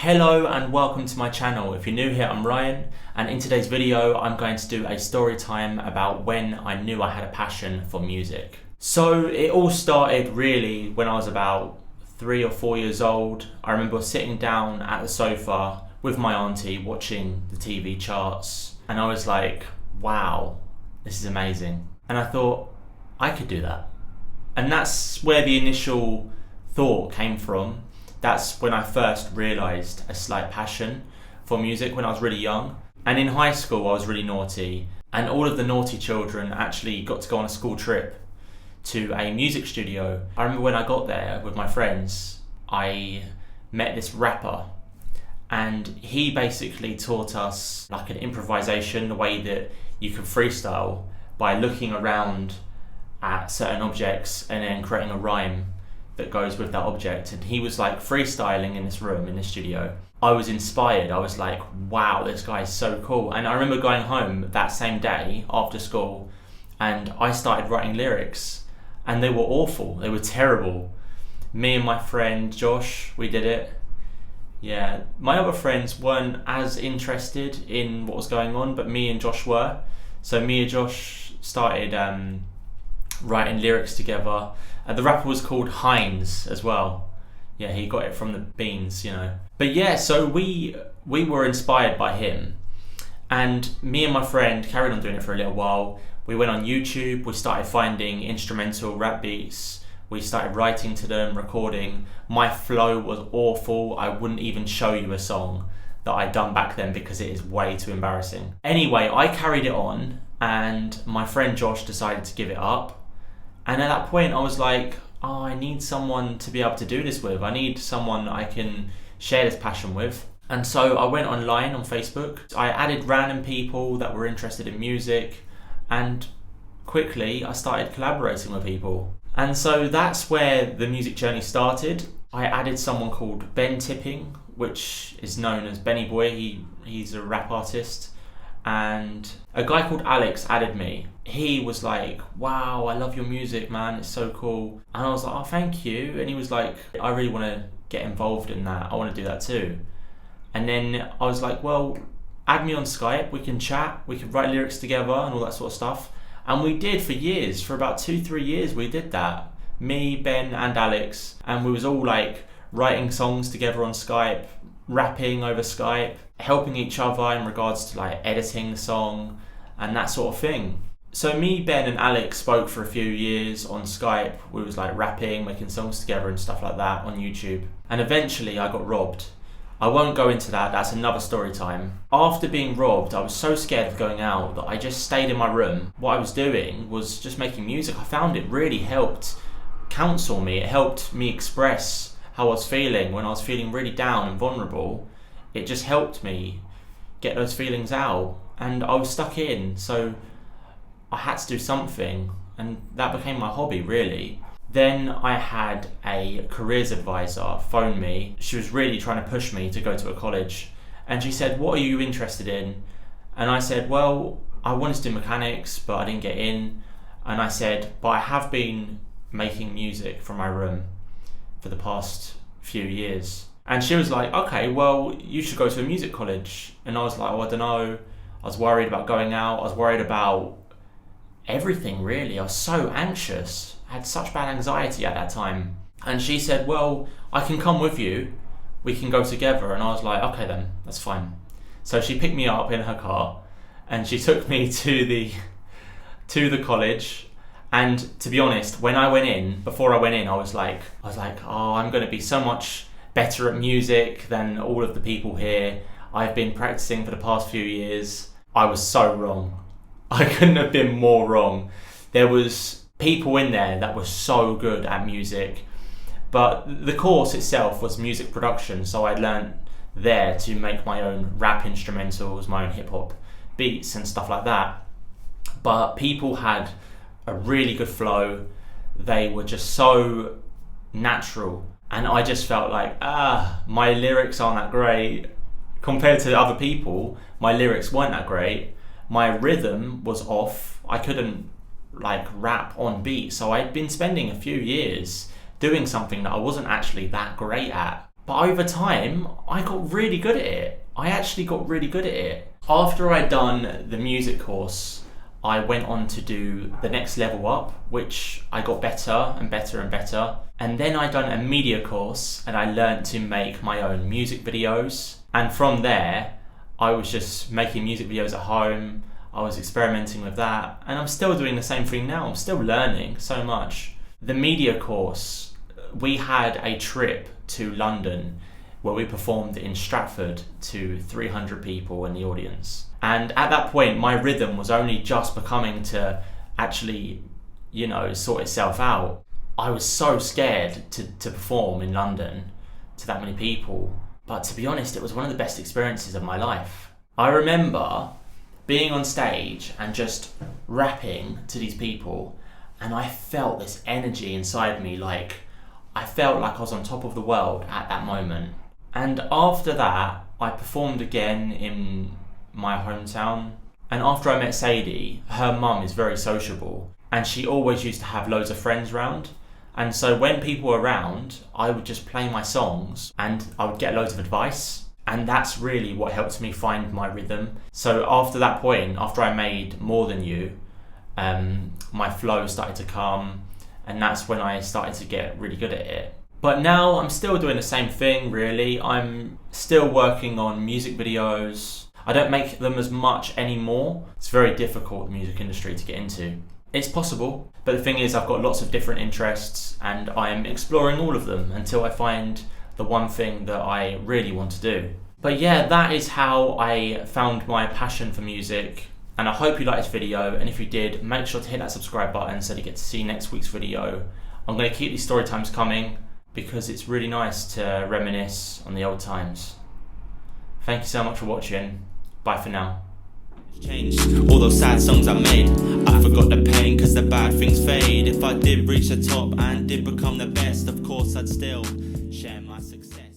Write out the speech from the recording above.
Hello and welcome to my channel. If you're new here, I'm Ryan, and in today's video I'm going to do a story time about when I knew I had a passion for music. So it all started really when I was about 3 or 4 years old. I remember sitting down at the sofa with my aunty watching the TV charts, and I was like, wow, this is amazing. And I thought, I could do that. And that's where the initial thought came from. That's when I first realised a slight passion for music when I was really young. And in high school I was really naughty, and all of the naughty children actually got to go on a school trip to a music studio. I remember when I got there with my friends, I met this rapper, and he basically taught us like an improvisation, the way that you can freestyle by looking around at certain objects and then creating a rhyme that goes with that object. And he was like freestyling in this room, in this studio. I was inspired. I was like, wow, this guy is so cool. And I remember going home that same day after school, and I started writing lyrics, and they were awful. They were terrible. Me and my friend Josh, we did it. Yeah, my other friends weren't as interested in what was going on, but me and Josh were. So me and Josh started writing lyrics together. The rapper was called Heinz as well. Yeah, he got it from the beans, you know. But yeah, so we were inspired by him. And me and my friend carried on doing it for a little while. We went on YouTube, we started finding instrumental rap beats. We started writing to them, recording. My flow was awful. I wouldn't even show you a song that I'd done back then because it is way too embarrassing. Anyway, I carried it on, and my friend Josh decided to give it up. And at that point I was like, oh, I need someone to be able to do this with. I need someone I can share this passion with. And so I went online on Facebook. I added random people that were interested in music, and quickly I started collaborating with people. And so that's where the music journey started. I added someone called Ben Tipping, which is known as Benny Boy. He's a rap artist. And a guy called Alex added me. He was like, wow, I love your music, man, it's so cool. And I was like, oh, thank you. And he was like, I really want to get involved in that. I want to do that too. And then I was like, well, add me on Skype, we can chat, we can write lyrics together and all that sort of stuff. And we did for years, for about 2-3 years we did that. Me, Ben and Alex, and we was all like writing songs together on Skype, rapping over Skype, helping each other in regards to like editing the song and that sort of thing. So me, Ben and Alex spoke for a few years on Skype. We was like rapping, making songs together and stuff like that on YouTube. And eventually I got robbed. I won't go into that, that's another story time. After being robbed, I was so scared of going out that I just stayed in my room. What I was doing was just making music. I found it really helped counsel me. It helped me express how I was feeling when I was feeling really down and vulnerable. It just helped me get those feelings out, and I was stuck in, so I had to do something, and that became my hobby really. Then I had a careers advisor phone me. She was really trying to push me to go to a college, and she said, what are you interested in? And I said, well, I wanted to do mechanics but I didn't get in. And I said, but I have been making music from my room for the past few years. And she was like, okay, well, you should go to a music college. And I was like, oh, I don't know. I was worried about going out. I was worried about everything, really. I was so anxious. I had such bad anxiety at that time. And she said, well, I can come with you. We can go together. And I was like, okay then, that's fine. So she picked me up in her car and she took me to the college. And to be honest, when I went in, before I went in, I was like, oh, I'm going to be so much better at music than all of the people here. I've been practicing for the past few years. I was so wrong. I couldn't have been more wrong. There was people in there that were so good at music, but the course itself was music production, so I learned there to make my own rap instrumentals, my own hip hop beats and stuff like that. But people had a really good flow. They were just so natural. And I just felt like, my lyrics aren't that great. Compared to other people, my lyrics weren't that great. My rhythm was off. I couldn't like rap on beat. So I'd been spending a few years doing something that I wasn't actually that great at. But over time, I got really good at it. I actually got really good at it. After I'd done the music course, I went on to do the next level up, which I got better and better and better. And then I'd done a media course and I learned to make my own music videos. And from there, I was just making music videos at home. I was experimenting with that. And I'm still doing the same thing now. I'm still learning so much. The media course, we had a trip to London where we performed in Stratford to 300 people in the audience. And at that point, my rhythm was only just becoming to actually, sort itself out. I was so scared to perform in London to that many people. But to be honest, it was one of the best experiences of my life. I remember being on stage and just rapping to these people, and I felt this energy inside me, like I felt like I was on top of the world at that moment. And after that, I performed again in my hometown. And after I met Sadie, her mum is very sociable and she always used to have loads of friends round. And so when people were around, I would just play my songs and I would get loads of advice. And that's really what helped me find my rhythm. So after that point, after I made More Than You, my flow started to come, and that's when I started to get really good at it. But now I'm still doing the same thing, really. I'm still working on music videos. I don't make them as much anymore. It's very difficult, the music industry, to get into. It's possible, but the thing is I've got lots of different interests and I'm exploring all of them until I find the one thing that I really want to do. But yeah, that is how I found my passion for music. And I hope you liked this video, and if you did, make sure to hit that subscribe button so that you get to see next week's video. I'm going to keep these story times coming because it's really nice to reminisce on the old times. Thank you so much for watching. Bye for now. Changed all those sad songs I made. I forgot the pain cause the bad things fade. If I did reach the top and did become the best, of course I'd still share my success.